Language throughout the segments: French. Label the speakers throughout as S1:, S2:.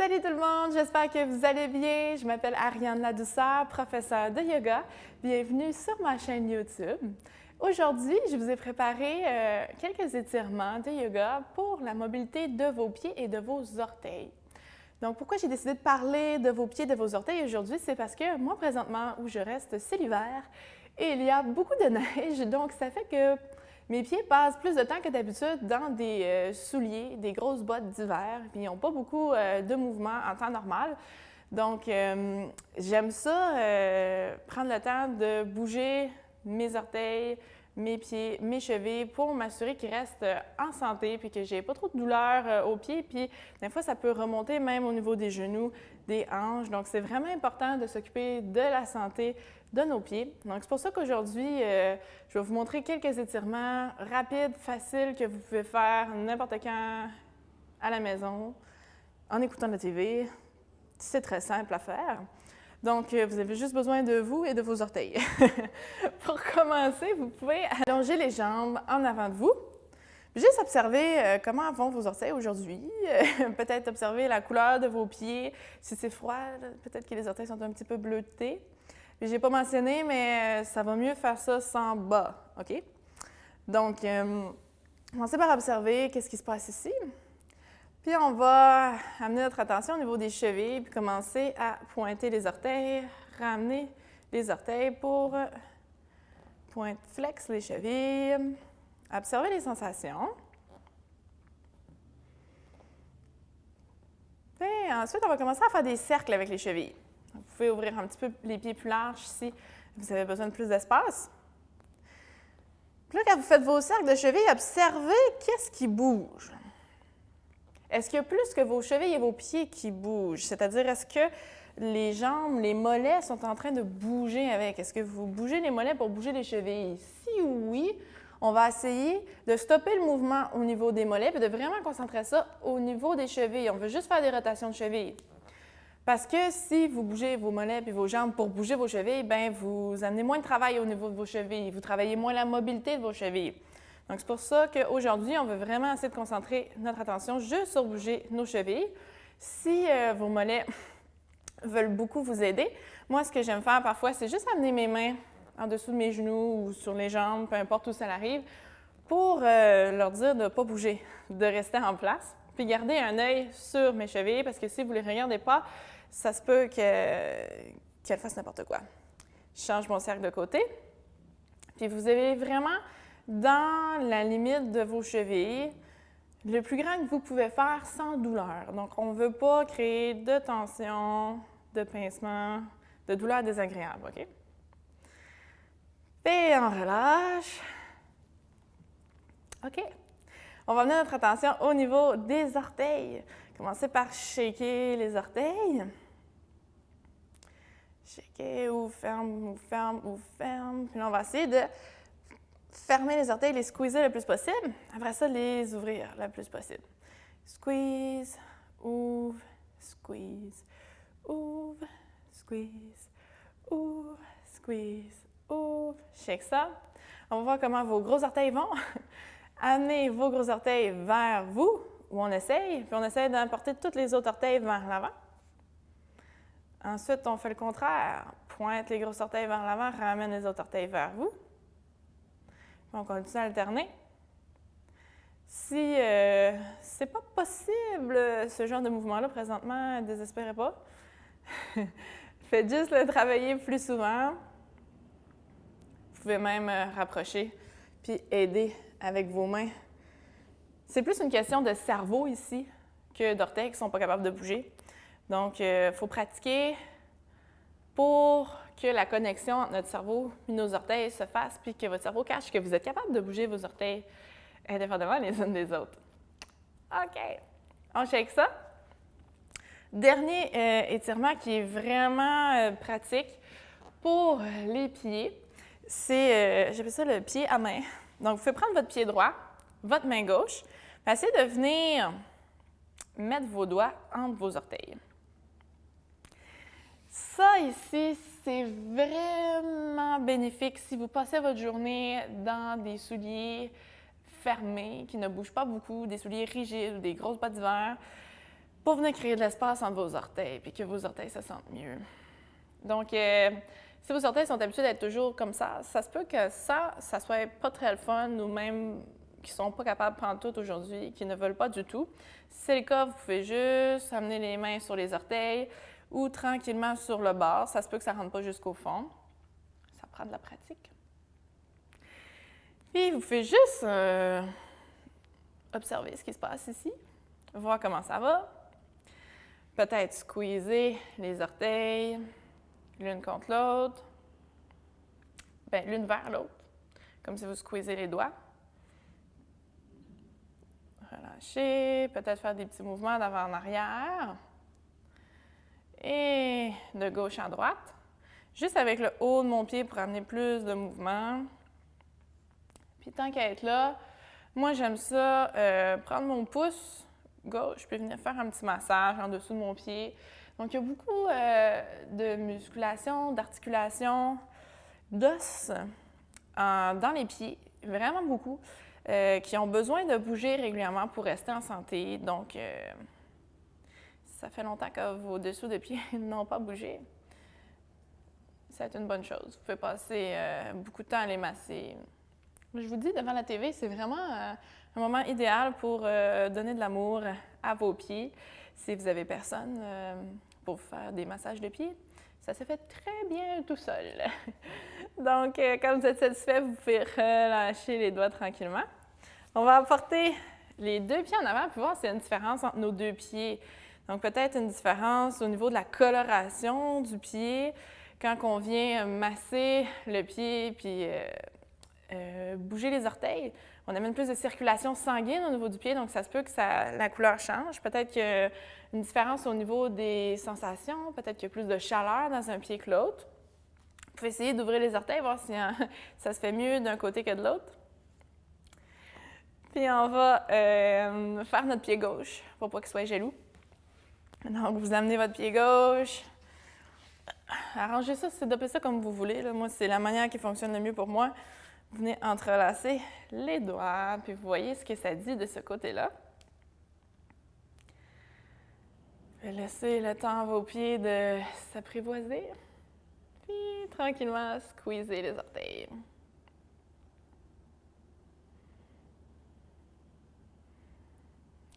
S1: Salut tout le monde, j'espère que vous allez bien. Je m'appelle Ariane Ladouceur, professeure de yoga. Bienvenue sur ma chaîne YouTube. Aujourd'hui, je vous ai préparé quelques étirements de yoga pour la mobilité de vos pieds et de vos orteils. Donc, pourquoi j'ai décidé de parler de vos pieds et de vos orteils aujourd'hui? C'est parce que moi, présentement, où je reste, c'est l'hiver et il y a beaucoup de neige. Donc, ça fait que mes pieds passent plus de temps que d'habitude dans des souliers, des grosses bottes d'hiver, puis ils n'ont pas beaucoup de mouvement en temps normal. Donc, j'aime ça, prendre le temps de bouger mes orteils, mes pieds, mes chevilles pour m'assurer qu'ils restent en santé puis que j'ai pas trop de douleur aux pieds. Puis, des fois, ça peut remonter même au niveau des genoux, des hanches. Donc, c'est vraiment important de s'occuper de la santé de nos pieds. Donc, c'est pour ça qu'aujourd'hui, je vais vous montrer quelques étirements rapides, faciles que vous pouvez faire n'importe quand à la maison, en écoutant la TV. C'est très simple à faire. Donc, vous avez juste besoin de vous et de vos orteils. Pour commencer, vous pouvez allonger les jambes en avant de vous. Juste observer comment vont vos orteils aujourd'hui. Peut-être observer la couleur de vos pieds. Si c'est froid, peut-être que les orteils sont un petit peu bleutés. Je n'ai pas mentionné, mais ça va mieux faire ça sans bas, OK? Donc, commencez par observer qu'est-ce qui se passe ici. Puis, on va amener notre attention au niveau des chevilles, puis commencer à pointer les orteils, ramener les orteils pour flex les chevilles. Observez les sensations. Puis, ensuite, on va commencer à faire des cercles avec les chevilles. Vous pouvez ouvrir un petit peu les pieds plus larges si vous avez besoin de plus d'espace. Puis là, quand vous faites vos cercles de chevilles, observez qu'est-ce qui bouge. Est-ce qu'il y a plus que vos chevilles et vos pieds qui bougent? C'est-à-dire, est-ce que les jambes, les mollets sont en train de bouger avec? Est-ce que vous bougez les mollets pour bouger les chevilles? Si oui, on va essayer de stopper le mouvement au niveau des mollets et de vraiment concentrer ça au niveau des chevilles. On veut juste faire des rotations de chevilles. Parce que si vous bougez vos mollets et vos jambes pour bouger vos chevilles, bien, vous amenez moins de travail au niveau de vos chevilles. Vous travaillez moins la mobilité de vos chevilles. Donc, c'est pour ça qu'aujourd'hui, on veut vraiment essayer de concentrer notre attention juste sur bouger nos chevilles. Si vos mollets veulent beaucoup vous aider, moi, ce que j'aime faire parfois, c'est juste amener mes mains en dessous de mes genoux ou sur les jambes, peu importe où ça arrive, pour leur dire de ne pas bouger, de rester en place, puis garder un œil sur mes chevilles, parce que si vous ne les regardez pas, ça se peut qu'elles fassent n'importe quoi. Je change mon cercle de côté, puis vous avez vraiment dans la limite de vos chevilles, le plus grand que vous pouvez faire sans douleur. Donc, on ne veut pas créer de tension, de pincement, de douleur désagréable, OK? Et on relâche. OK. On va amener notre attention au niveau des orteils. Commencez par shaker les orteils. Shaker, ouvre, ferme, ouvre, ferme, ouvre, ferme. Puis là, on va essayer de fermer les orteils, les squeezer le plus possible. Après ça, les ouvrir le plus possible. Squeeze, ouvre, squeeze, ouvre, squeeze, ouvre, squeeze, ouvre. Shake ça. On va voir comment vos gros orteils vont. Amenez vos gros orteils vers vous, où on essaye, puis on essaye d'emporter tous les autres orteils vers l'avant. Ensuite, on fait le contraire. Pointe les gros orteils vers l'avant, ramène les autres orteils vers vous. On continue à alterner. Si c'est pas possible, ce genre de mouvement-là, présentement, ne désespérez pas. Faites juste le travailler plus souvent. Vous pouvez même rapprocher puis aider avec vos mains. C'est plus une question de cerveau ici que d'orteils qui ne sont pas capables de bouger. Donc, il faut pratiquer pour que la connexion entre notre cerveau et nos orteils se fasse, puis que votre cerveau cache que vous êtes capable de bouger vos orteils indépendamment les unes des autres. OK. On shake ça. Dernier étirement qui est vraiment pratique pour les pieds, c'est, j'appelle ça le pied à main. Donc, vous pouvez prendre votre pied droit, votre main gauche, essayez de venir mettre vos doigts entre vos orteils. Ça ici, c'est vraiment bénéfique si vous passez votre journée dans des souliers fermés, qui ne bougent pas beaucoup, des souliers rigides ou des grosses bottes d'hiver. pour venir créer de l'espace entre vos orteils puis que vos orteils se sentent mieux. Donc, si vos orteils sont habitués d'être toujours comme ça se peut que ça soit pas très le fun ou même qu'ils ne sont pas capables de prendre tout aujourd'hui, qu'ils ne veulent pas du tout. Si c'est le cas, vous pouvez juste amener les mains sur les orteils ou tranquillement sur le bord. Ça se peut que ça ne rentre pas jusqu'au fond. Ça prend de la pratique. Puis, vous pouvez juste observer ce qui se passe ici, voir comment ça va. Peut-être squeezer les orteils l'une contre l'autre. Bien, l'une vers l'autre, comme si vous squeezez les doigts. Relâchez, peut-être faire des petits mouvements d'avant en arrière. Et de gauche à droite. Juste avec le haut de mon pied pour amener plus de mouvement. Puis tant qu'à être là, moi j'aime ça, prendre mon pouce gauche puis venir faire un petit massage en dessous de mon pied. Donc il y a beaucoup de musculation, d'articulation, d'os dans les pieds, vraiment beaucoup, qui ont besoin de bouger régulièrement pour rester en santé. Donc ça fait longtemps que vos dessous de pieds n'ont pas bougé. C'est une bonne chose. Vous pouvez passer beaucoup de temps à les masser. Je vous dis, devant la TV, c'est vraiment un moment idéal pour donner de l'amour à vos pieds. Si vous n'avez personne pour vous faire des massages de pieds, ça se fait très bien tout seul. Donc, quand vous êtes satisfait, vous pouvez relâcher les doigts tranquillement. On va apporter les deux pieds en avant pour voir s'il y a une différence entre nos deux pieds. Donc, peut-être une différence au niveau de la coloration du pied quand on vient masser le pied puis bouger les orteils. On amène plus de circulation sanguine au niveau du pied, donc ça se peut que la couleur change. Peut-être qu'il y a une différence au niveau des sensations, peut-être qu'il y a plus de chaleur dans un pied que l'autre. Vous pouvez essayer d'ouvrir les orteils, voir si ça se fait mieux d'un côté que de l'autre. Puis on va faire notre pied gauche pour pas qu'il soit jaloux. Donc, vous amenez votre pied gauche. Arrangez ça, sédopez ça comme vous voulez. Là. Moi, c'est la manière qui fonctionne le mieux pour moi. Vous venez entrelacer les doigts, puis vous voyez ce que ça dit de ce côté-là. Laissez le temps à vos pieds de s'apprivoiser. Puis, tranquillement, squeezer les orteils.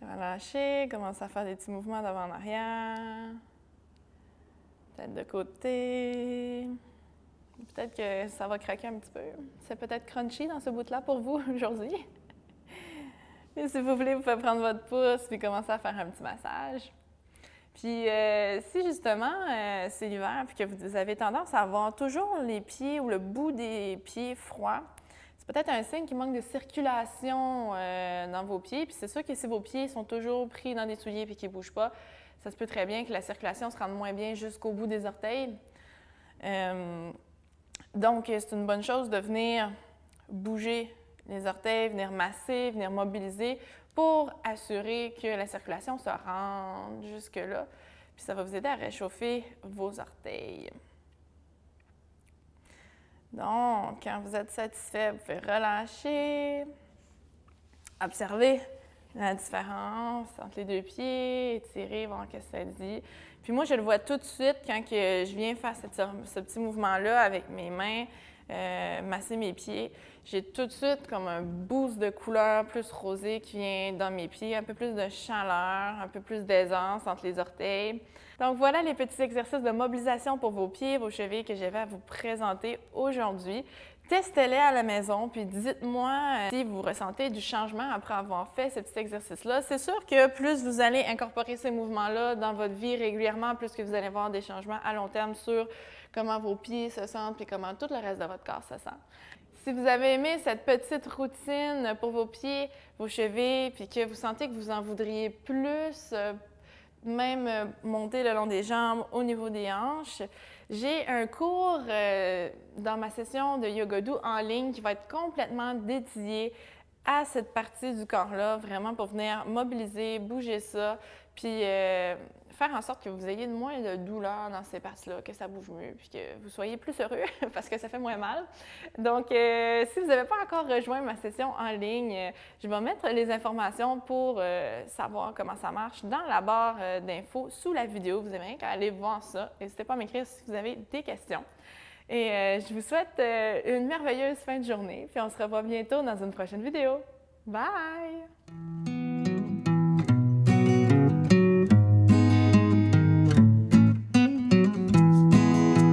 S1: Relâchez, commencez à faire des petits mouvements d'avant en arrière. Peut-être de côté. Peut-être que ça va craquer un petit peu. C'est peut-être crunchy dans ce bout-là pour vous aujourd'hui. Et si vous voulez, vous pouvez prendre votre pouce puis commencer à faire un petit massage. Puis si justement c'est l'hiver puis que vous avez tendance à avoir toujours les pieds ou le bout des pieds froids, c'est peut-être un signe qu'il manque de circulation dans vos pieds. Puis c'est sûr que si vos pieds sont toujours pris dans des souliers puis qu'ils ne bougent pas, ça se peut très bien que la circulation se rende moins bien jusqu'au bout des orteils. Donc, c'est une bonne chose de venir bouger les orteils, venir masser, venir mobiliser pour assurer que la circulation se rende jusque-là. Puis ça va vous aider à réchauffer vos orteils. Donc, quand vous êtes satisfait, vous pouvez relâcher, observer la différence entre les deux pieds, étirer, voir ce que ça dit. Puis moi, je le vois tout de suite quand je viens faire ce petit mouvement-là avec mes mains, masser mes pieds. J'ai tout de suite comme un boost de couleur plus rosé qui vient dans mes pieds, un peu plus de chaleur, un peu plus d'aisance entre les orteils. Donc voilà les petits exercices de mobilisation pour vos pieds, vos chevilles que j'avais à vous présenter aujourd'hui. Testez-les à la maison, puis dites-moi si vous ressentez du changement après avoir fait ce petit exercice-là. C'est sûr que plus vous allez incorporer ces mouvements-là dans votre vie régulièrement, plus que vous allez voir des changements à long terme sur comment vos pieds se sentent et comment tout le reste de votre corps se sent. Si vous avez aimé cette petite routine pour vos pieds, vos chevilles, puis que vous sentez que vous en voudriez plus, même monter le long des jambes, au niveau des hanches, j'ai un cours dans ma session de Yoga doux en ligne qui va être complètement dédié à cette partie du corps-là, vraiment pour venir mobiliser, bouger ça, puis faire en sorte que vous ayez moins de douleur dans ces parties-là, que ça bouge mieux, puis que vous soyez plus heureux parce que ça fait moins mal. Donc, si vous n'avez pas encore rejoint ma session en ligne, je vais mettre les informations pour savoir comment ça marche dans la barre d'infos sous la vidéo. Vous avez rien qu'à aller voir ça. N'hésitez pas à m'écrire si vous avez des questions. Et je vous souhaite une merveilleuse fin de journée, puis on se revoit bientôt dans une prochaine vidéo. Bye!